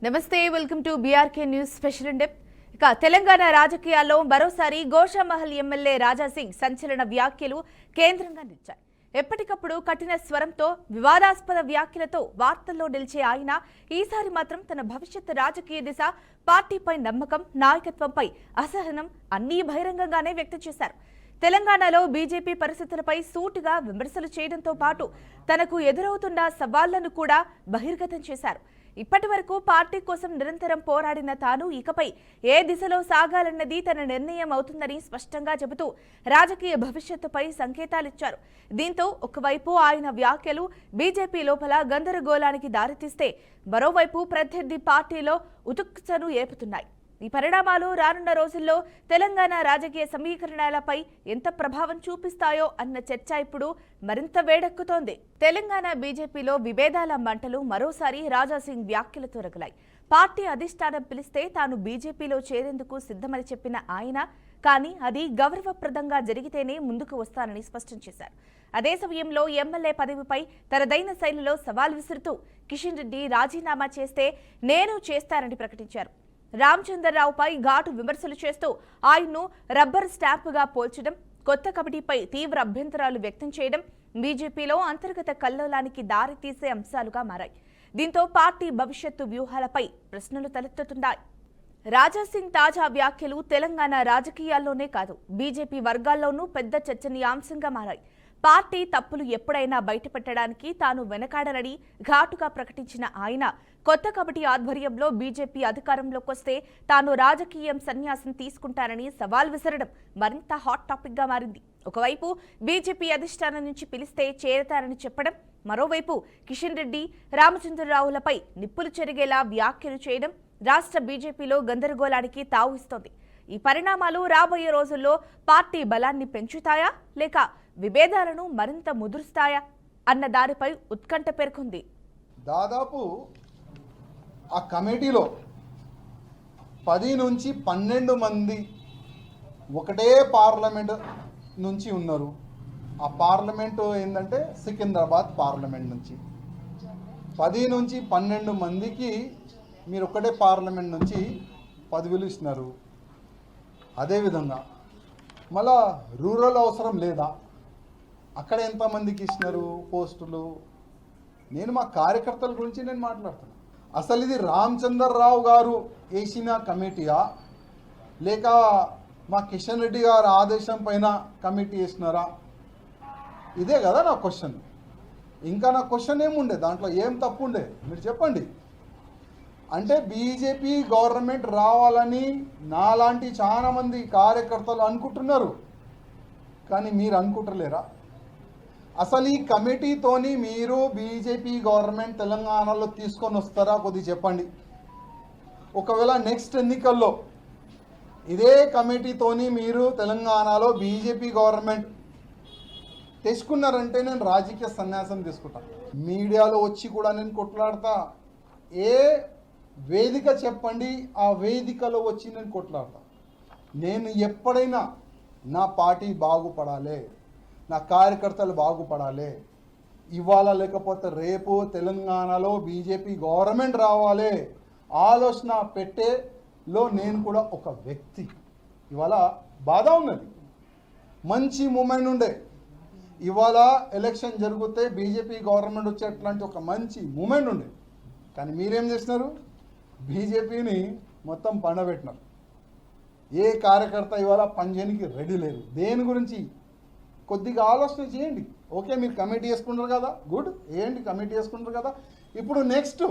నమస్తే, welcome to BRK news special in depth. ఇక తెలంగాణ రాజకీయాల్లో మరోసారి గోషామహల్ ఎమ్మెల్యే రాజాసింగ్ సంచలన వ్యాఖ్యలు కేంద్రంగా నిలిచాయి. ఎప్పటికప్పుడు కఠిన స్వరంతో వివాదాస్పద వ్యాఖ్యలతో వార్తల్లో నిలిచే ఆయన ఈసారి మాత్రం తన భవిష్యత్ రాజకీయ దిశ, పార్టీపై నమ్మకం, నాయకత్వంపై అసహనం అన్నీ బహిరంగంగానే వ్యక్తం చేశారు. తెలంగాణలో బీజేపీ పరిస్థితులపై సూటిగా విమర్శలు చేయడంతో పాటు తనకు ఎదురవుతున్న సవాళ్లను కూడా బహిర్గతం చేశారు. ఇప్పటి వరకు పార్టీ కోసం నిరంతరం పోరాడిన తాను ఇకపై ఏ దిశలో సాగాలన్నది తన నిర్ణయం అవుతుందని స్పష్టంగా చెబుతూ రాజకీయ భవిష్యత్తుపై సంకేతాలిచ్చారు. దీంతో ఒకవైపు ఆయన వ్యాఖ్యలు బీజేపీ లోపల గందరగోళానికి దారితీస్తే, మరోవైపు ప్రత్యర్థి పార్టీలో ఉత్కంఠను ఏపుతున్నాయి. ఈ పరిణామాలు రానున్న రోజుల్లో తెలంగాణ రాజకీయ సమీకరణాలపై ఎంత ప్రభావం చూపిస్తాయో అన్న చర్చ ఇప్పుడు మరింత వేడెక్కుతోంది. తెలంగాణ బీజేపీలో విభేదాల మంటలు మరోసారి రాజాసింగ్ వ్యాఖ్యలతో రగిలాయి. పార్టీ అధిష్టానం పిలిస్తే తాను బీజేపీలో చేరేందుకు సిద్ధమని చెప్పిన ఆయన, కానీ అది గౌరవప్రదంగా జరిగితేనే ముందుకు వస్తానని స్పష్టం చేశారు. అదే సమయంలో ఎమ్మెల్యే పదవిపై తనదైన శైలిలో సవాల్ విసురుతూ కిషన్ రెడ్డి రాజీనామా చేస్తే నేను చేస్తానని ప్రకటించారు. రామచంద్రరావుపై ఘాటు విమర్శలు చేస్తూ ఆయన్ను రబ్బర్ స్టాంపుగా పోల్చడం, కొత్త కమిటీపై తీవ్ర అభ్యంతరాలు వ్యక్తం చేయడం బీజేపీలో అంతర్గత కల్లోలానికి దారితీసే అంశాలుగా మారాయి. దీంతో పార్టీ భవిష్యత్తు వ్యూహాలపై ప్రశ్నలు తలెత్తుతున్నాయి. రాజాసింగ్ తాజా వ్యాఖ్యలు తెలంగాణ రాజకీయాల్లోనే కాదు, బీజేపీ వర్గాల్లోనూ పెద్ద చర్చనీయాంశంగా మారాయి. పార్టీ తప్పులు ఎప్పుడైనా బయటపెట్టడానికి తాను వెనకాడనని ఘాటుగా ప్రకటించిన ఆయన, కొత్త కమిటీ ఆధ్వర్యంలో బీజేపీ అధికారంలోకి వస్తే తాను రాజకీయం సన్యాసం తీసుకుంటానని సవాల్ విసరడం మరింత హాట్ టాపిక్ గా మారింది. ఒకవైపు బీజేపీ అధిష్టానం నుంచి పిలిస్తే చేరతారని చెప్పడం, మరోవైపు కిషన్ రెడ్డి, రామచంద్రరావులపై నిప్పులు చెరిగేలా వ్యాఖ్యలు చేయడం రాష్ట్ర బీజేపీలో గందరగోళానికి తావుస్తోంది. ఈ పరిణామాలు రాబోయే రోజుల్లో పార్టీ బలాన్ని పెంచుతాయా లేక విభేదాలను మరింత ముదురుస్తాయా అన్న దానిపై ఉత్కంఠ పేర్కొంది. దాదాపు ఆ కమిటీలో 10 నుంచి 12 మంది ఒకటే పార్లమెంట్ నుంచి ఉన్నారు. ఆ పార్లమెంటు ఏంటంటే సికింద్రాబాద్ పార్లమెంట్ నుంచి 10 నుంచి 12 మందికి మీరు ఒకటే పార్లమెంట్ నుంచి పదవులు ఇస్తున్నారు. అదేవిధంగా మళ్ళా రూరల్ అవసరం లేదా, అక్కడ ఎంతమందికి ఇచ్చినారు పోస్టులు? నేను మా కార్యకర్తల గురించి నేను మాట్లాడుతున్నాను. అసలు ఇది రామచంద్రరావు గారు వేసిన కమిటీయా లేక మా కిషన్ రెడ్డి గారు ఆదేశం పైన కమిటీ వేసినారా? ఇదే కదా నా క్వశ్చన్. ఇంకా నా క్వశ్చన్ ఏముండే, దాంట్లో ఏం తప్పు ఉండే మీరు చెప్పండి. అంటే బీజేపీ గవర్నమెంట్ రావాలని నాలాంటి చాలా మంది కార్యకర్తలు అనుకుంటున్నారు, కానీ మీరు అనుకుంటలేరా? అసలు ఈ కమిటీతోని మీరు బీజేపీ గవర్నమెంట్ తెలంగాణలో తీసుకొని వస్తారా? కొద్దిగా చెప్పండి. ఒకవేళ నెక్స్ట్ ఎన్నికల్లో ఇదే కమిటీతోని మీరు తెలంగాణలో బీజేపీ గవర్నమెంట్ తెచ్చుకున్నారంటే నేను రాజకీయ సన్యాసం తీసుకుంటా. మీడియాలో వచ్చి కూడా నేను కొట్లాడతా. ఏ వేదిక చెప్పండి, ఆ వేదికలో వచ్చి నేను కొట్లాడతా. నేను ఎప్పుడైనా నా పార్టీ బాగుపడాలి, నా కార్యకర్తలు బాగుపడాలి, ఇవాళ లేకపోతే రేపు తెలంగాణలో బీజేపీ గవర్నమెంట్ రావాలి ఆలోచన పెట్టేలో నేను కూడా ఒక వ్యక్తి. ఇవాళ బాధ ఉన్నది, మంచి మూమెంట్ ఉండే. ఇవాళ ఎలక్షన్ జరిగితే బీజేపీ గవర్నమెంట్ వచ్చేట్లాంటి ఒక మంచి మూమెంట్ ఉండే, కానీ మీరేం చేసినారు? బీజేపీని మొత్తం పండబెట్టినారు. ఏ కార్యకర్త ఇవాళ పనిచేయడానికి రెడీ లేదు. దేని గురించి కొద్దిగా ఆలోచన చేయండి. ఓకే, మీరు కమిటీ వేసుకుంటారు కదా, గుడ్, ఏంటి కమిటీ వేసుకుంటారు కదా. ఇప్పుడు నెక్స్ట్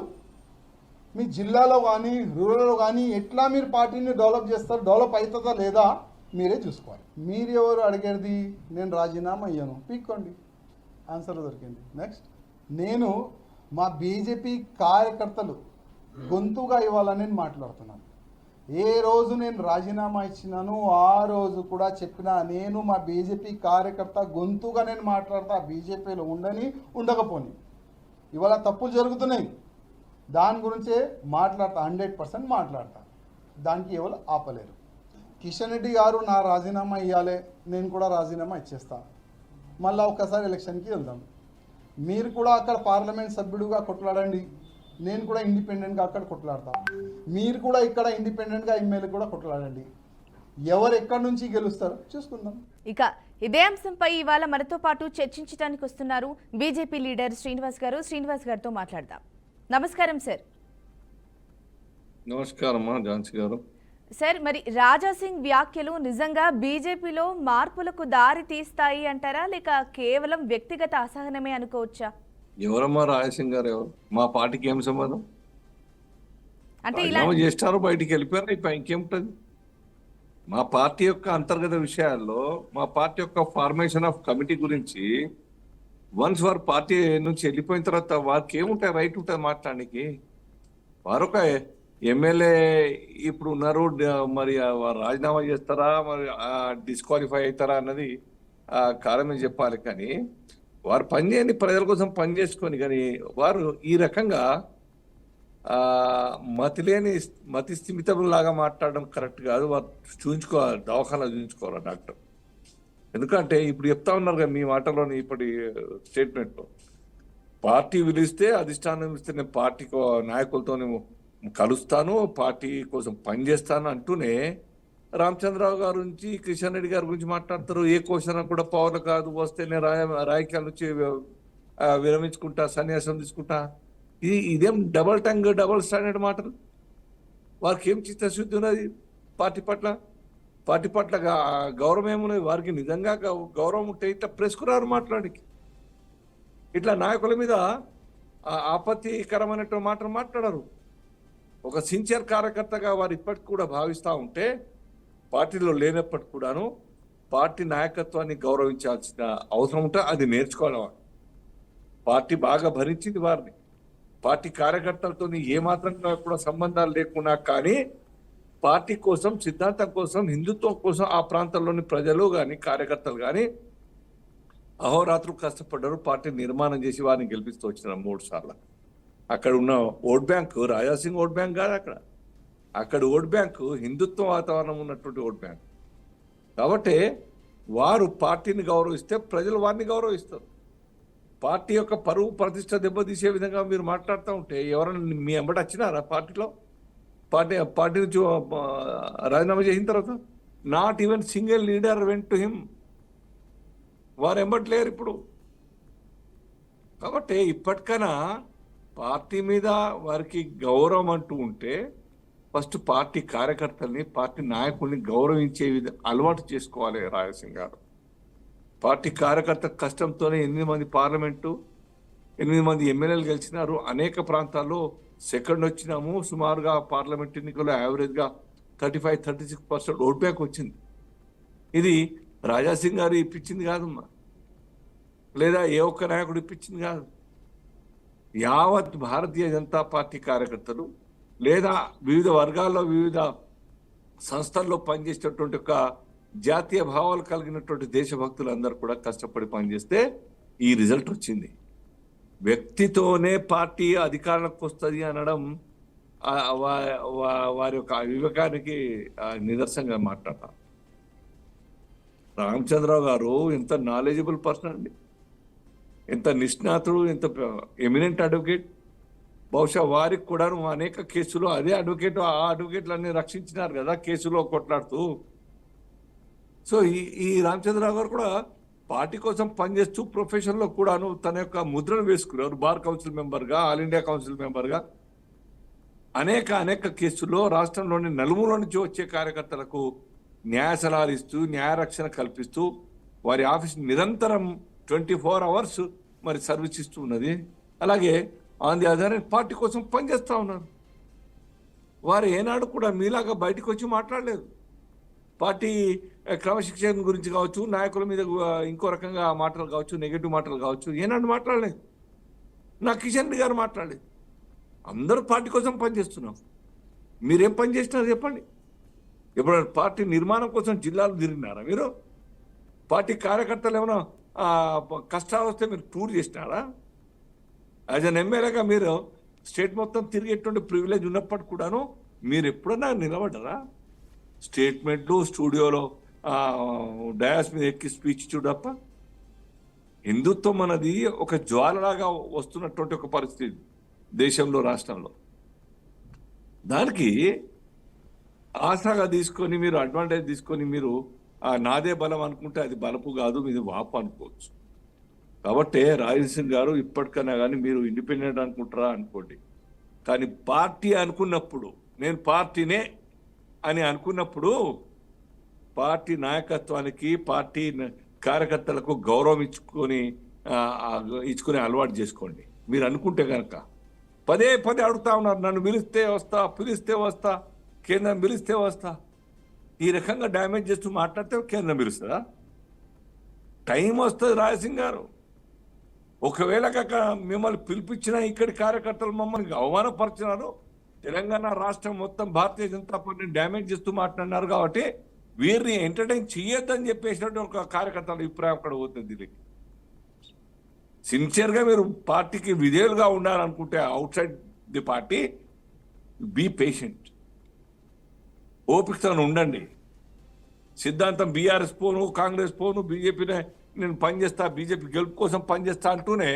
మీ జిల్లాలో కానీ రూరల్లో కానీ ఎట్లా మీరు పార్టీని డెవలప్ చేస్తారు, డెవలప్ అవుతుందా లేదా మీరే చూసుకోవాలి. మీరు ఎవరు అడిగేది? నేను రాజీనామా అయ్యాను, పీక్కోండి, ఆన్సర్ దొరికింది. నెక్స్ట్, నేను మా బీజేపీ కార్యకర్తలు గొంతుగా ఇవ్వాలని నేను మాట్లాడుతున్నాను. ఏ రోజు నేను రాజీనామా ఇచ్చినాను ఆ రోజు కూడా చెప్పినా, నేను మా బీజేపీ కార్యకర్త గొంతుగా నేను మాట్లాడతా. బీజేపీలో ఉండని ఉండకపోని ఇవాళ తప్పులు జరుగుతున్నాయి, దాని గురించే మాట్లాడతా, 100% మాట్లాడతా. దానికి ఎవరు ఆపలేరు. కిషన్ రెడ్డి గారు నా రాజీనామా ఇవ్వాలి, నేను కూడా రాజీనామా ఇచ్చేస్తా, మళ్ళీ ఒకసారి ఎలక్షన్కి వెళ్దాం. మీరు కూడా అక్కడ పార్లమెంట్ సభ్యుడిగా కొట్లాడండి, నేను కూడా ఇండిపెండెంట్గా అక్కడ కొట్లాడతా. మీరు కూడా ఇక్కడ ఇండిపెండెంట్గా ఎమ్మెల్యే కూడా కొట్లాడండి. ఎవరు ఎక్కడి నుంచి గెలుస్తారో చూసుకుందాం. ఇక ఇదే అంశంపై ఇవాళ మనతో పాటు చర్చించడానికి వస్తున్నారు బీజేపీ లీడర్ శ్రీనివాస్ గారు. శ్రీనివాస్ గారితో మాట్లాడదాం. నమస్కారం సార్. నమస్కారం ఝాన్సీ గారు. సార్, మరి రాజాసింగ్ వ్యాఖ్యలు నిజంగా బీజేపీలో మార్పులకు దారి తీస్తాయి అంటారా, లేక కేవలం వ్యక్తిగత అసహనమే అనుకోవచ్చా? ఎవరమ్మా రాజసింగ్ గారు? ఎవరు? మా పార్టీకి ఏం సంబంధం? అంటే ఇలా చేస్తారు, బయటికి వెళ్ళిపోయారు, ఇప్పుడు ఇంకేముంటుంది? మా పార్టీ యొక్క అంతర్గత విషయాల్లో, మా పార్టీ యొక్క ఫార్మేషన్ ఆఫ్ కమిటీ గురించి వన్స్ వారు పార్టీ నుంచి వెళ్ళిపోయిన తర్వాత వారికి ఏముంటాయి, రైట్ ఉంటుంది మాట్లాడడానికి. వారు ఒక ఎమ్మెల్యే ఇప్పుడు ఉన్నారు, మరి వారు రాజీనామా చేస్తారా, మరి డిస్క్వాలిఫై అవుతారా అన్నది కాలమే చెప్పాలి. కానీ వారు పనిచేయని, ప్రజల కోసం పనిచేసుకొని, కానీ వారు ఈ రకంగా మతి స్థిమితంలాగా మాట్లాడడం కరెక్ట్ కాదు. వారు చూపించుకోవాలి, దవాఖానా చూపించుకోవాలి డాక్టర్. ఎందుకంటే ఇప్పుడు చెప్తా ఉన్నారు కదా మీ మాటలోని ఇప్పటి స్టేట్మెంట్లో, పార్టీ పిలిస్తే, అధిష్టానం పిలిస్తే నేను పార్టీ నాయకులతో కలుస్తాను, పార్టీ కోసం పనిచేస్తాను అంటూనే రామచంద్రరావు గారి గురించి, కిషన్ రెడ్డి గారి గురించి మాట్లాడతారు. ఏ క్వశ్చన్ కూడా పవర్లు కాదు, వస్తే నేను రాజకీయాల నుంచి విరమించుకుంటా, సన్యాసం తీసుకుంటా. ఇదేం డబల్ టంగ్, డబల్ స్టాండర్డ్ మాటలు. వారికి ఏం చిత్తశుద్ధి ఉన్నది పార్టీ పట్ల? పార్టీ పట్ల గౌరవం ఏమున్నది వారికి? నిజంగా గౌరవం ఉంటే ఇట్లా ప్రెస్కురారు మాట్లాడికి, ఇట్లా నాయకుల మీద ఆపత్తికరమైనటువంటి మాటలు మాట్లాడరు. ఒక సిన్సియర్ కార్యకర్తగా వారు ఇప్పటికి కూడా భావిస్తూ ఉంటే, పార్టీలో లేనప్పటికి కూడాను పార్టీ నాయకత్వాన్ని గౌరవించాల్సిన అవసరం ఉంటే అది నేర్చుకోవాలి. పార్టీ బాగా భరించింది వారిని. పార్టీ కార్యకర్తలతో ఏమాత్రం కూడా సంబంధాలు లేకున్నా కానీ పార్టీ కోసం, సిద్ధాంతం కోసం, హిందుత్వం కోసం ఆ ప్రాంతంలోని ప్రజలు కానీ, కార్యకర్తలు కానీ అహోరాత్రులు కష్టపడ్డారు. పార్టీ నిర్మాణం చేసి వారిని గెలిపిస్తూ వచ్చిన 3 సార్లు. అక్కడ ఉన్న vote bank Raja Singh vote bank కాదు, అక్కడ ఓట్ బ్యాంకు హిందుత్వ వాతావరణం ఉన్నటువంటి ఓట్ బ్యాంక్. కాబట్టి వారు పార్టీని గౌరవిస్తే ప్రజలు వారిని గౌరవిస్తారు. పార్టీ యొక్క పరువు ప్రతిష్ట దెబ్బతీసే విధంగా మీరు మాట్లాడుతూ ఉంటే ఎవరైనా మీ ఎంబడి వచ్చినారా పార్టీలో? పార్టీ నుంచి రాజీనామా చేసిన తర్వాత not even single leader went to him. వారు ఎంబట్లేరు ఇప్పుడు. కాబట్టి ఇప్పటికైనా పార్టీ మీద వారికి గౌరవం అంటూ ఉంటే ఫస్ట్ పార్టీ కార్యకర్తల్ని, పార్టీ నాయకుల్ని గౌరవించే అలవాటు చేసుకోవాలి రాజసింగ్ గారు. పార్టీ కార్యకర్త కష్టంతోనే 8 మంది పార్లమెంటు, 8 మంది ఎమ్మెల్యేలు గెలిచినారు. అనేక ప్రాంతాల్లో సెకండ్ వచ్చినాము. సుమారుగా పార్లమెంట్ ఎన్నికల్లో యావరేజ్గా 35-36% ఓట్ బ్యాంక్ వచ్చింది. ఇది రాజాసింగ్ గారు ఇప్పించింది కాదమ్మా, లేదా ఏ ఒక్క నాయకుడు ఇప్పించింది కాదు. యావత్ భారతీయ జనతా పార్టీ కార్యకర్తలు, లేదా వివిధ వర్గాల్లో, వివిధ సంస్థల్లో పనిచేసేటటువంటి ఒక జాతీయ భావాలు కలిగినటువంటి దేశభక్తులందరూ కూడా కష్టపడి పనిచేస్తే ఈ రిజల్ట్ వచ్చింది. వ్యక్తితోనే పార్టీ అధికారంలోకి వస్తుంది అనడం వారి యొక్క వివేకానికి నిదర్శనంగా మాట్లాడతారు. రామచంద్రరావు గారు ఎంత నాలెడ్జబుల్ పర్సన్ అండి, ఎంత నిష్ణాతుడు, ఎంత ఎమినెంట్ అడ్వకేట్. బహుశా వారికి కూడా అనేక కేసులు అదే అడ్వకేట్, ఆ అడ్వకేట్లన్నీ రక్షించినారు కదా కేసులో కొట్లాడుతూ. సో ఈ రామచంద్రరావు గారు కూడా పార్టీ కోసం పనిచేస్తూ ప్రొఫెషన్లో కూడాను తన యొక్క ముద్రను వేసుకున్నారు. బార్ కౌన్సిల్ మెంబర్గా, ఆల్ ఇండియా కౌన్సిల్ మెంబర్గా అనేక కేసుల్లో రాష్ట్రంలోని నలుమూల నుంచి వచ్చే కార్యకర్తలకు న్యాయ సలహాలు ఇస్తూ, న్యాయరక్షణ కల్పిస్తూ వారి ఆఫీస్ నిరంతరం 24 hours మరి సర్వీస్ ఇస్తూ ఉన్నది. అలాగే ఆన్ ది అదర్ పార్టీ కోసం పనిచేస్తూ ఉన్నారు. వారు ఏనాడు కూడా మీలాగా బయటకు వచ్చి మాట్లాడలేదు. పార్టీ క్రమశిక్షణ గురించి కావచ్చు, నాయకుల మీద ఇంకో రకంగా మాటలు కావచ్చు, నెగిటివ్ మాటలు కావచ్చు, ఏనాడు మాట్లాడలేదు. నా కిషన్ రెడ్డి గారు మాట్లాడలేదు. అందరూ పార్టీ కోసం పనిచేస్తున్నాం. మీరేం పని చేసినారు చెప్పండి? ఇప్పుడు పార్టీ నిర్మాణం కోసం జిల్లాలు తిరిగినారా మీరు? పార్టీ కార్యకర్తలు ఏమైనా కష్టాలు వస్తే మీరు టూర్ చేసినారా? యాజ్ అన్ ఎమ్మెల్యేగా మీరు స్టేట్ మొత్తం తిరిగేటువంటి ప్రివిలేజ్ ఉన్నప్పటికి కూడాను మీరు ఎప్పుడన్నా నిలబడ్డారా? స్టేట్మెంట్లు, స్టూడియోలో డయాస్ మీద ఎక్కి స్పీచ్ చూడప్ప. హిందుత్వం అన్నది ఒక జ్వాలలాగా వస్తున్నటువంటి ఒక పరిస్థితి. దేశంలో రాష్ట్రంలో. దానికి ఆశగా తీసుకొని మీరు అడ్వాంటేజ్ తీసుకొని మీరు నాదే బలం అనుకుంటే అది బలపు కాదు, మీది వాపు అనుకోవచ్చు. కాబట్టి రాజేంద్ర గారు ఇప్పటికైనా కానీ మీరు ఇండిపెండెంట్ అనుకుంటారా అనుకోండి, కానీ పార్టీ అనుకున్నప్పుడు, నేను పార్టీనే అని అనుకున్నప్పుడు పార్టీ నాయకత్వానికి పార్టీ కార్యకర్తలకు గౌరవం ఇచ్చుకునే అలవాటు చేసుకోండి. మీరు అనుకుంటే కనుక పదే పదే అడుగుతా ఉన్నారు, నన్ను పిలిస్తే వస్తా, కేంద్రం పిలిస్తే వస్తా. ఈ రకంగా డ్యామేజ్ చేస్తూ మాట్లాడితే కేంద్రం పిలుస్తుందా? టైం వస్తుంది రాజసింగ్ గారు. ఒకవేళ కాక మిమ్మల్ని పిలిపించిన ఇక్కడి కార్యకర్తలు మమ్మల్ని అవమానపరిచినారు, తెలంగాణ రాష్ట్రం మొత్తం భారతీయ జనతా పార్టీని డ్యామేజ్ చేస్తూ మాట్లాడినారు కాబట్టి వీరిని ఎంటర్టైన్ చేయొద్దని చెప్పేసినట్టు ఒక కార్యకర్తల అభిప్రాయం అక్కడ పోతుంది. ఢిల్లీకి సిన్సియర్గా మీరు పార్టీకి విధేయులుగా ఉండాలనుకుంటే out side the party be patient, ఓపికతో ఉండండి. సిద్ధాంతం బీఆర్ఎస్ పోను, కాంగ్రెస్ పోను, బీజేపీనే నేను పనిచేస్తా, బీజేపీ గెలుపు కోసం పనిచేస్తా అంటూనే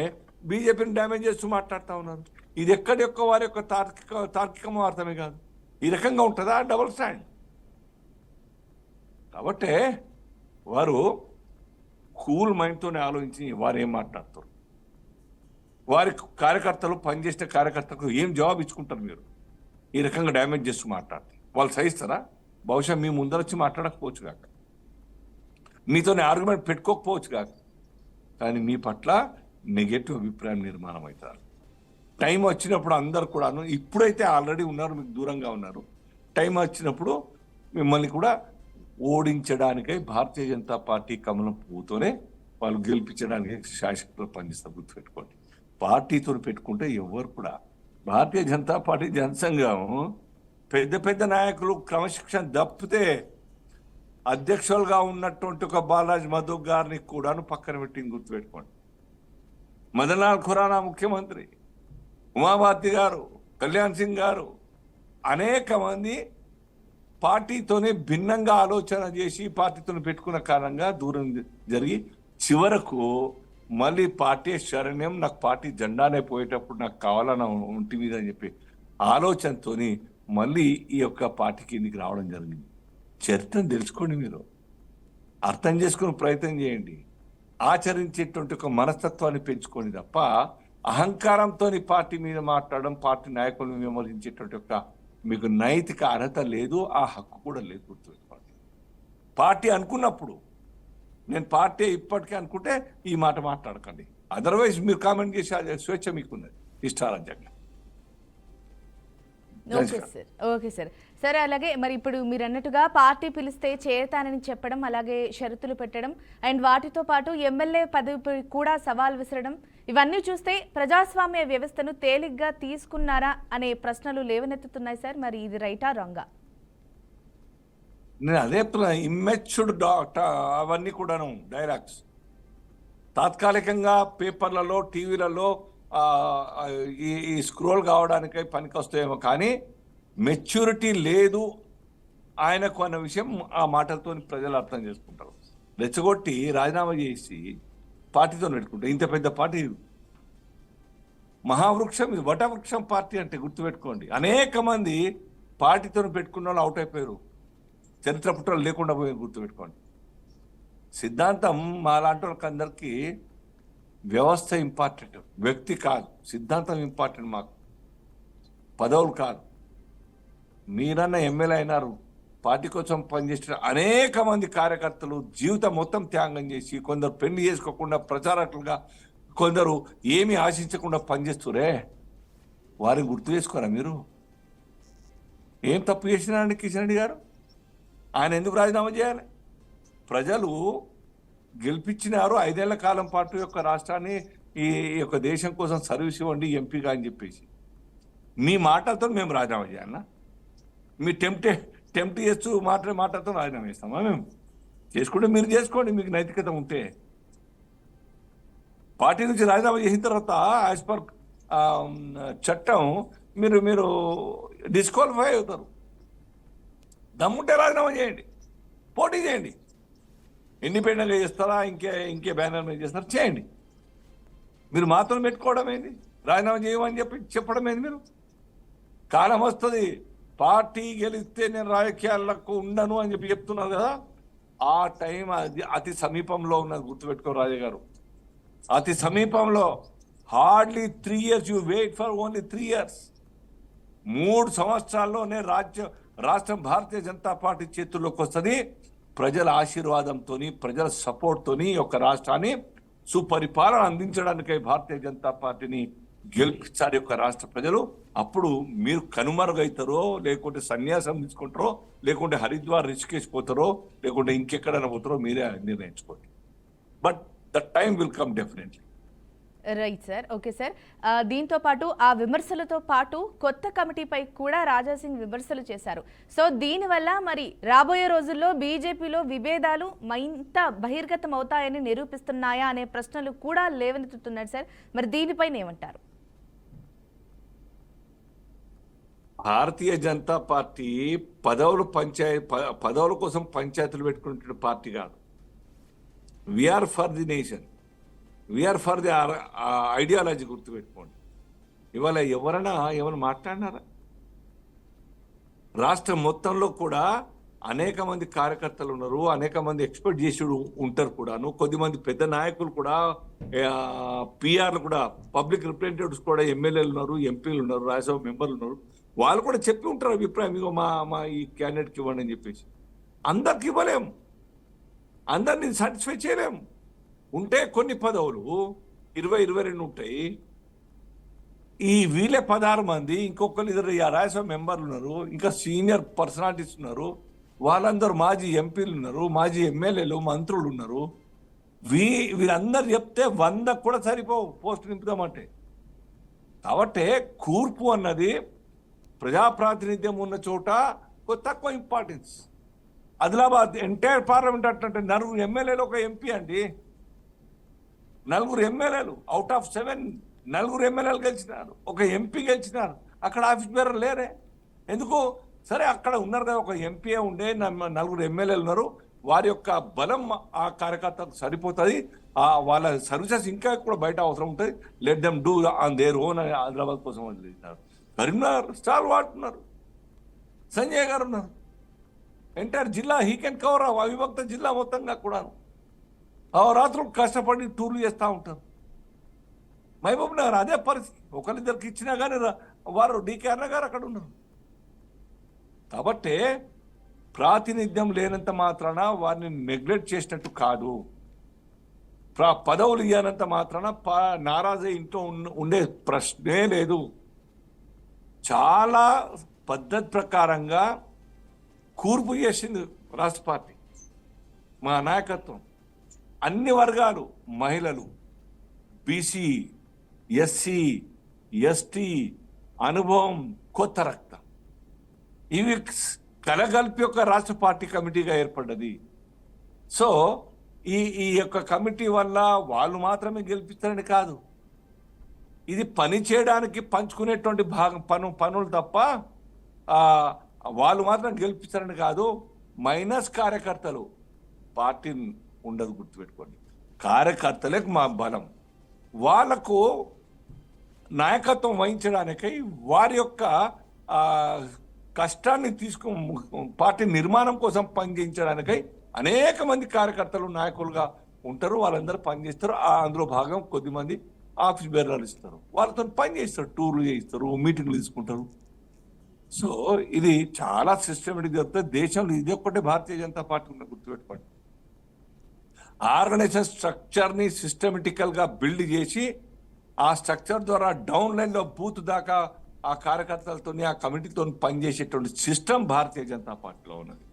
బీజేపీని డ్యామేజ్ చేస్తూ మాట్లాడుతూ ఉన్నారు. ఇది ఎక్కడి యొక్క వారి యొక్క తార్కికమో అర్థమే కాదు. ఈ రకంగా ఉంటుందా డబుల్ స్టాండ్? కాబట్టి వారు కూల్ మైండ్తోనే ఆలోచించి వారు ఏం మాట్లాడతారు, వారి కార్యకర్తలు పనిచేసిన కార్యకర్తలకు ఏం జవాబు ఇచ్చుకుంటారు? మీరు ఈ రకంగా డ్యామేజ్ చేస్తూ మాట్లాడితే వాళ్ళు సహిస్తారా? బహుశా మీ ముందర వచ్చి మాట్లాడకపోవచ్చు కాక, మీతోనే ఆర్గ్యుమెంట్ పెట్టుకోకపోవచ్చు కాక, కానీ మీ పట్ల నెగటివ్ అభిప్రాయం నిర్మాణం అవుతారు. టైం వచ్చినప్పుడు అందరు కూడాను, ఇప్పుడైతే ఆల్రెడీ ఉన్నారు, మీకు దూరంగా ఉన్నారు. టైం వచ్చినప్పుడు మిమ్మల్ని కూడా ఓడించడానికై భారతీయ జనతా పార్టీ కమలం పువ్వుతోనే వాళ్ళు గెలిపించడానికి శాసకులు పనిచేస్తారు. గుర్తుపెట్టుకోండి, పార్టీతో పెట్టుకుంటే ఎవరు కూడా భారతీయ జనతా పార్టీ జనసంఘం పెద్ద పెద్ద నాయకులు క్రమశిక్షణ తప్పితే అధ్యక్షులుగా ఉన్నటువంటి ఒక బాలాజీ మధు గారిని కూడాను పక్కన పెట్టి గుర్తుపెట్టుకోండి. మదన్లాల్ ఖురానా ముఖ్యమంత్రి, ఉమాభారతి గారు, కళ్యాణ్ సింగ్ గారు, అనేక మంది పార్టీతోనే భిన్నంగా ఆలోచన చేసి పార్టీతో పెట్టుకున్న కారణంగా దూరం జరిగి చివరకు మళ్ళీ పార్టీ శరణ్యం, నాకు పార్టీ జెండానే పోయేటప్పుడు నాకు కావాలన్న ఒంటి మీద అని చెప్పి ఆలోచనతోని మళ్ళీ ఈ యొక్క పార్టీ కిందికి రావడం జరిగింది. చరిత్రను తెలుసుకోండి, మీరు అర్థం చేసుకునే ప్రయత్నం చేయండి, ఆచరించేటువంటి ఒక మనస్తత్వాన్ని పెంచుకోండి తప్ప అహంకారంతో పార్టీ మీద మాట్లాడడం, పార్టీ నాయకులను విమర్శించేటువంటి ఒక మీకు నైతిక అర్హత లేదు, ఆ హక్కు కూడా లేదు. గుర్తుపెట్టుకోండి, పార్టీ అనుకున్నప్పుడు, నేను పార్టీ ఇప్పటికే అనుకుంటే ఈ మాట మాట్లాడకండి. అదర్వైజ్ మీరు కామెంట్ చేసే స్వేచ్ఛ మీకున్నది ఇష్టారాజ్యంగా. Okay sir. సరే, అలాగే మరి ఇప్పుడు మీరు అన్నట్టుగా పార్టీ పిలిస్తే చేరతానని చెప్పడం, అలాగే షరతులు పెట్టడం అండ్ వాటితో పాటు ఎమ్మెల్యే పదవి కూడా సవాల్ విసరడం, ఇవన్నీ చూస్తే ప్రజాస్వామ్య వ్యవస్థను తేలిగ్గా తీసుకున్నారా అనే ప్రశ్నలు లేవనెత్తుతున్నాయి సార్. మరి ఇది రైటా రాంగా? నేను అదే ఇమ్మెచ్యూర్డ్ అవన్నీ కూడాను డైలాగ్స్ తాత్కాలికంగా పేపర్లలో, టీవీలలో ఈ స్క్రోల్ కావడానికై పనికి వస్తాయేమో, కానీ మెచ్యూరిటీ లేదు ఆయనకు అన్న విషయం ఆ మాటలతో ప్రజలు అర్థం చేసుకుంటారు. రెచ్చగొట్టి రాజీనామా చేసి పార్టీతో పెట్టుకుంటారు. ఇంత పెద్ద పార్టీ, మహావృక్షం ఇది, వటవృక్షం పార్టీ అంటే గుర్తుపెట్టుకోండి. అనేక మంది పార్టీతో పెట్టుకున్న వాళ్ళు అవుట్ అయిపోయారు, చరిత్ర పుటలు లేకుండా పోయి గుర్తుపెట్టుకోండి. సిద్ధాంతం మా లాంటి వాళ్ళకి అందరికీ వ్యవస్థ ఇంపార్టెంట్, వ్యక్తి కాదు. సిద్ధాంతం ఇంపార్టెంట్, మాకు పదవులు కాదు. మీరన్న ఎమ్మెల్యే అయినారు, పార్టీ కోసం పనిచేసిన అనేక మంది కార్యకర్తలు జీవితం మొత్తం త్యాగం చేసి, కొందరు పెళ్లి చేసుకోకుండా ప్రచారకులుగా, కొందరు ఏమీ ఆశించకుండా పనిచేస్తురే, వారిని గుర్తు చేసుకోరా మీరు? ఏం తప్పు చేసినారండి కిషన్ రెడ్డి గారు? ఆయన ఎందుకు రాజీనామా చేయాలి? ప్రజలు గెలిపించినారు 5 ఏళ్ల కాలం పాటు యొక్క రాష్ట్రాన్ని, ఈ యొక్క దేశం కోసం సర్వీస్ ఇవ్వండి ఎంపీగా అని చెప్పేసి. మీ మాటలతో మేము రాజీనామా చేయాలన్నా? మీ టెంప్ట్ చేస్తూ మాటలతో రాజీనామా చేస్తామా? మేము చేసుకుంటే మీరు చేసుకోండి, మీకు నైతికత ఉంటే. పార్టీ నుంచి రాజీనామా చేసిన తర్వాత యాజ్ పర్ చట్టం మీరు డిస్క్వాలిఫై అవుతారు. దమ్ముంటే రాజీనామా చేయండి, పోటీ చేయండి. ఇండిపెండెంట్గా చేస్తారా, ఇంకే బ్యానర్ మీద చేస్తారా, చేయండి. మీరు మాత్రం పెట్టుకోవడం ఏంది? రాజీనామా చేయమని చెప్పడం ఏంది మీరు? కాలం వస్తుంది, పార్టీ గెలిస్తే నేను రాజకీయాలకు ఉండను అని చెప్తున్నారు కదా, ఆ టైం అది అతి సమీపంలో ఉన్నది, గుర్తుపెట్టుకో రాజా గారు. అతి సమీపంలో. Hardly 3 years, you wait for only 3 years. 3 సంవత్సరాల్లోనే రాష్ట్రం భారతీయ జనతా పార్టీ చేతుల్లోకి వస్తుంది. ప్రజల ఆశీర్వాదంతో, ప్రజల సపోర్ట్తోని ఒక రాష్ట్రాన్ని సుపరిపాలన అందించడానికై భారతీయ జనతా పార్టీని గెలిపించారు యొక్క రాష్ట్ర ప్రజలు. అప్పుడు మీరు కనుమరుగైతారో, లేకుంటే సన్యాసం తీసుకుంటారో, లేకుంటే హరిద్వార్ రిషికేశ్ పోతారో, లేకుంటే ఇంకెక్కడైనా పోతారో మీరే నిర్ణయించుకోండి. But the time will come definitely. Right sir, okay sir. దీంతో పాటు ఆ విమర్శలతో పాటు కొత్త కమిటీపై కూడా రాజాసింగ్ విమర్శలు చేశారు. సో దీనివల్ల మరి రాబోయే రోజుల్లో బీజేపీలో విభేదాలు మరింత బహిర్గతం అవుతాయని నిరూపిస్తున్నాయా అనే ప్రశ్నలు కూడా లేవనెత్తుతున్నారు సార్. మరి దీనిపైన ఏమంటారు? భారతీయ జనతా పార్టీ పదవుల కోసం పంచాయతీలు పెట్టుకునే పార్టీ కాదు. We're for the nation, we're for the ideology. గుర్తుపెట్టుకోండి. ఇవాళ ఎవరైనా మాట్లాడినారా? రాష్ట్రం మొత్తంలో కూడా అనేక మంది కార్యకర్తలు ఉన్నారు, అనేక మంది ఎక్స్పెక్ట్ చేసి ఉంటారు కూడాను. కొద్దిమంది పెద్ద నాయకులు కూడా, పిఆర్లు కూడా, పబ్లిక్ రిప్రజెంటేటివ్స్ కూడా, ఎమ్మెల్యేలు ఉన్నారు, ఎంపీలు ఉన్నారు, రాజ్యసభ మెంబర్లు ఉన్నారు. వాళ్ళు కూడా చెప్పి ఉంటారు అభిప్రాయం, ఇగో మా ఈ క్యాండిడేట్కి ఇవ్వండి అని చెప్పేసి. అందరికి ఇవ్వలేము, అందరినీ సాటిస్ఫై చేయలేము. ఉంటే కొన్ని పదవులు 20-22 ఉంటాయి. ఈ వీళ్ళే 16 మంది, ఇంకొకరు 2 రాజ్యసభ మెంబర్లు ఉన్నారు, ఇంకా సీనియర్ పర్సనాలిటీస్ ఉన్నారు, వాళ్ళందరూ మాజీ ఎంపీలు ఉన్నారు, మాజీ ఎమ్మెల్యేలు, మంత్రులు ఉన్నారు. వీరందరూ చెప్తే 100 కూడా సరిపోవు పోస్టు నింపుదామంటే. కాబట్టి కూర్పు అన్నది ప్రజాప్రాతినిధ్యం ఉన్న చోట తక్కువ ఇంపార్టెన్స్. ఆదిలాబాద్ ఎంటైర్ పార్లమెంట్ అంటే 4 ఎమ్మెల్యేలు, 1 ఎంపీ అండి. 4 ఎమ్మెల్యేలు అవుట్ ఆఫ్ 7, 4 ఎమ్మెల్యేలు గెలిచినారు, 1 ఎంపీ గెలిచినారు. అక్కడ ఆఫీస్ బేరర్ లేరే ఎందుకు? సరే అక్కడ ఉన్నారు కదా, 1 ఎంపీ ఉండే, 4 ఎమ్మెల్యేలు ఉన్నారు. వారి యొక్క బలం ఆ కార్యకర్తకు సరిపోతుంది. వాళ్ళ సర్వీసెస్ ఇంకా కూడా బయట అవసరం ఉంటుంది. Let them do on their own అని ఆదిలాబాద్ కోసం వదిలేసినారు. కరీంనగర్ స్టాల్ వాడుతున్నారు, సంజయ్ గారు ఉన్నారు. ఎంటైర్ జిల్లా హీ కెన్ కవర్ అవిభక్త జిల్లా మొత్తంగా కూడాను. రాత్రులు కష్టపడి టూర్లు చేస్తూ ఉంటారు. మహబూబ్ నగర్ అదే పరిస్థితి. ఒకరిద్దరికి ఇచ్చినా కానీ వారు డీకే అన్న గారు అక్కడ ఉన్నారు. కాబట్టి ప్రాతినిధ్యం లేనంత మాత్రాన వారిని నెగ్లెక్ట్ చేసినట్టు కాదు. పదవులు ఇవ్వనంత మాత్రాన నారాజు ఇంట్లో ఉండే ప్రశ్నే లేదు. చాలా పద్ధతి ప్రకారంగా కూర్పు చేసింది రాష్ట్ర పార్టీ, మా నాయకత్వం. అన్ని వర్గాలు, మహిళలు, బీసీ, ఎస్సీ, ఎస్టీ, అనుభవం, కొత్త రక్తం, ఇవి కలగలిపి ఒక రాష్ట్ర పార్టీ కమిటీగా ఏర్పడ్డది. సో ఈ యొక్క కమిటీ వల్ల వాళ్ళు మాత్రమే గెలిపిస్తారని కాదు, ఇది పని చేయడానికి పంచుకునేటువంటి పనులు తప్ప వాళ్ళు మాత్రం గెలిపిస్తారని కాదు. మైనస్ కార్యకర్తలు పార్టీ ఉండదు, గుర్తుపెట్టుకోండి. కార్యకర్తలకు మా బలం. వాళ్లకు నాయకత్వం వహించడానికై వారి యొక్క కష్టాన్ని పార్టీ నిర్మాణం కోసం పనిచేయించడానికై అనేక మంది కార్యకర్తలు నాయకులుగా ఉంటారు. వాళ్ళందరూ పనిచేస్తారు. అందులో భాగం కొద్దిమంది ఆఫీస్ బేరర్లు ఇస్తారు, వాళ్ళతో పని చేస్తారు, టూర్లు చేయిస్తారు, మీటింగ్లు తీసుకుంటారు. సో ఇది చాలా సిస్టమేటిక్ జరుగుతుంది దేశంలో. ఇది ఒక్కటే భారతీయ జనతా పార్టీ ఉన్న, గుర్తుపెట్టుకోండి. ఆర్గనైజేషన్ స్ట్రక్చర్ని సిస్టమేటికల్గా బిల్డ్ చేసి ఆ స్ట్రక్చర్ ద్వారా డౌన్ లైన్లో బూత్ దాకా ఆ కార్యకర్తలతో, ఆ కమిటీతో పనిచేసేటువంటి సిస్టమ్ భారతీయ జనతా పార్టీలో ఉన్నది.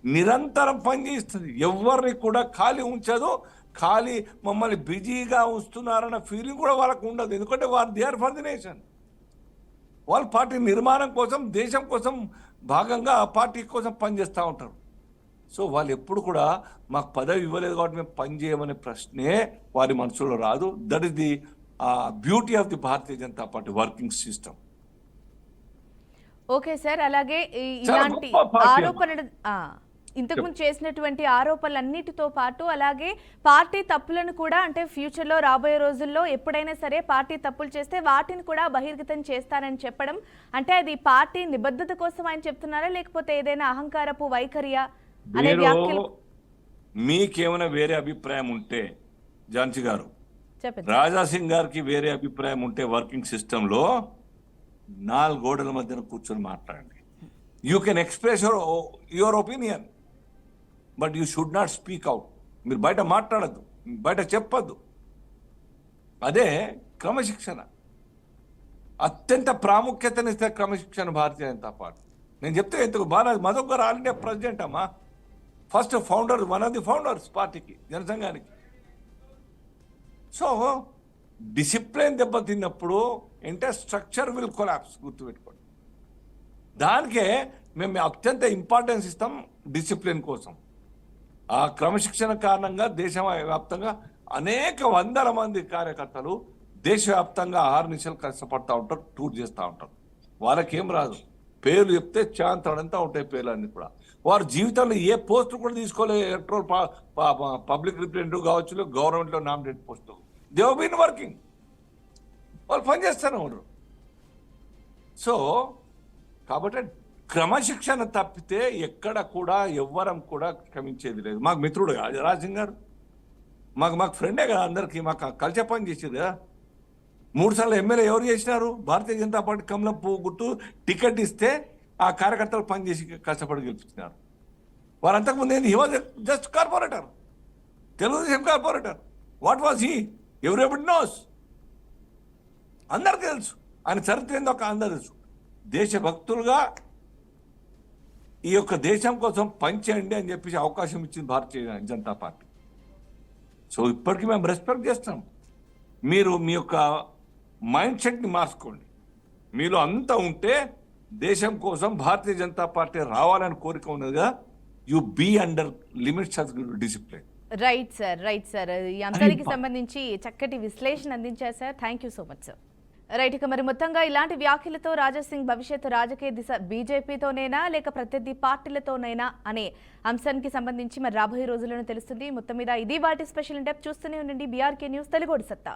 నిరంతరం పనిచేస్తుంది, ఎవరిని కూడా ఖాళీ ఉంచదు. ఖాళీ మమ్మల్ని బిజీగా ఉంచుతున్నారన్న ఫీలింగ్ కూడా వాళ్ళకు ఉండదు. ఎందుకంటే వారు they are for the nation. వాళ్ళు పార్టీ నిర్మాణం కోసం, దేశం కోసం భాగంగా ఆ పార్టీ కోసం పనిచేస్తూ ఉంటారు. సో వాళ్ళు ఎప్పుడు కూడా మాకు పదవి ఇవ్వలేదు కాబట్టి మేము పని చేయమనే ప్రశ్నే వారి మనసులో రాదు. That is the beauty of the Bharatiya Janata party working system. Okay sir, అలాగే ఇలాంటి ఆరోపణలు ఇంతకుముందు చేసినటువంటి ఆరోపణలన్నిటితో పాటు అలాగే పార్టీ తప్పులను కూడా అంటే ఫ్యూచర్లో రాబోయే రోజుల్లో ఎప్పుడైనా సరే పార్టీ తప్పులు చేస్తే వాటిని కూడా బహిర్గతం చేస్తానని చెప్పడం అంటే అది పార్టీ నిబద్ధత కోసం ఆయన చెప్తున్నారా లేకపోతే ఏదైనా అహంకారపు వైఖరియా అనే వ్యాఖ్యలు మీకేమైనా వేరే అభిప్రాయం ఉంటే ఝాన్సీ గారు చెప్పండి. రాజా సింగ్ గారికి వేరే అభిప్రాయం ఉంటే వర్కింగ్ సిస్టంలో 4 గోడల మధ్యన కూర్చొని మాట్లాడండి. You can express your opinion but you should not speak out. మీరు బయట మాట్లాడద్దు, బయట చెప్పద్దు. అదే క్రమశిక్షణ. అత్యంత ప్రాముఖ్యతనిస్తే క్రమశిక్షణ భారతీయ జనతా పార్టీ. నేను చెప్తే ఎందుకు బాలాజీ మధుక్ గారు ఆల్ ఇండియా ప్రెసిడెంట్ అమ్మా, first founder, one of the founders పార్టీకి, జనసంఘానికి. సో డిసిప్లిన్ దెబ్బతిన్నప్పుడు ఎంటైర్ స్ట్రక్చర్ విల్ కొలాప్స్, గుర్తుపెట్టుకోండి. దానికే మేము అత్యంత ఇంపార్టెన్స్ ఇస్తాం డిసిప్లిన్ కోసం. ఆ క్రమశిక్షణ కారణంగా దేశవ్యాప్తంగా అనేక వందల మంది కార్యకర్తలు దేశవ్యాప్తంగా 6 నిమిషాలు కష్టపడతా ఉంటారు, టూర్ చేస్తూ ఉంటారు. వాళ్ళకేం రాదు, పేర్లు చెప్తే చాంతడంతా ఉంటాయి పేర్లన్నీ కూడా. వారు జీవితంలో ఏ పోస్ట్ కూడా తీసుకోలేదు. ఎలక్ట్రల్ పబ్లిక్ రిప్రజెంటేటివ్ కావచ్చు, గవర్నమెంట్లో nominate post. They have been working. వాళ్ళు పనిచేస్తూనే ఉన్నారు. సో కాబట్టి క్రమశిక్షణ తప్పితే ఎక్కడ కూడా ఎవ్వరం కూడా క్షమించేది లేదు. మాకు మిత్రుడు కాదు రాజసింగ్ గారు, మాకు ఫ్రెండే కదా, అందరికీ మాకు కలిసే పని చేసేది కదా. 3 సార్లు ఎమ్మెల్యే ఎవరు చేసినారు? భారతీయ జనతా పార్టీ కమలం పువ్వు గుర్తు టికెట్ ఇస్తే ఆ కార్యకర్తలు పనిచేసి కష్టపడి గెలిపించినారు. వారు అంతకుముందు ఏంది, he was just corporator, Telugu Desam corporator. What was he? Everybody knows, అందరికి తెలుసు. ఆయన చరిత్ర ఏందో అందరు తెలుసు. దేశభక్తులుగా ఈ యొక్క దేశం కోసం పనిచేయండి అని చెప్పేసి అవకాశం ఇచ్చింది భారతీయ జనతా పార్టీ. సో ఇప్పటికీ మేము రెస్పెక్ట్ చేస్తాం. మీరు మీ యొక్క మైండ్ సెట్ని మార్చుకోండి. మీలో అంతా ఉంటే దేశం కోసం భారతీయ జనతా పార్టీ రావాలని కోరిక ఉన్నదిగా, you be under limits of discipline. Right sir ఈ అంశానికి సంబంధించి చక్కటి విశ్లేషణ అందించారు సార్. Thank you so much sir. Right, ఇక మరి మొత్తంగా ఇలాంటి వ్యాఖ్యలతో రాజా సింగ్ భవిష్యత్తు రాజకీయ దిశ బీజేపీతోనైనా లేక ప్రత్యర్థి పార్టీలతోనైనా అనే అంశానికి సంబంధించి మరి రాబోయే రోజుల్లోనే తెలుస్తుంది. మొత్తం మీద ఇది వాటి స్పెషల్ ఇన్ డెప్త్. చూస్తూనే ఉండండి బీఆర్కే న్యూస్, తెలుగోడి సత్తా.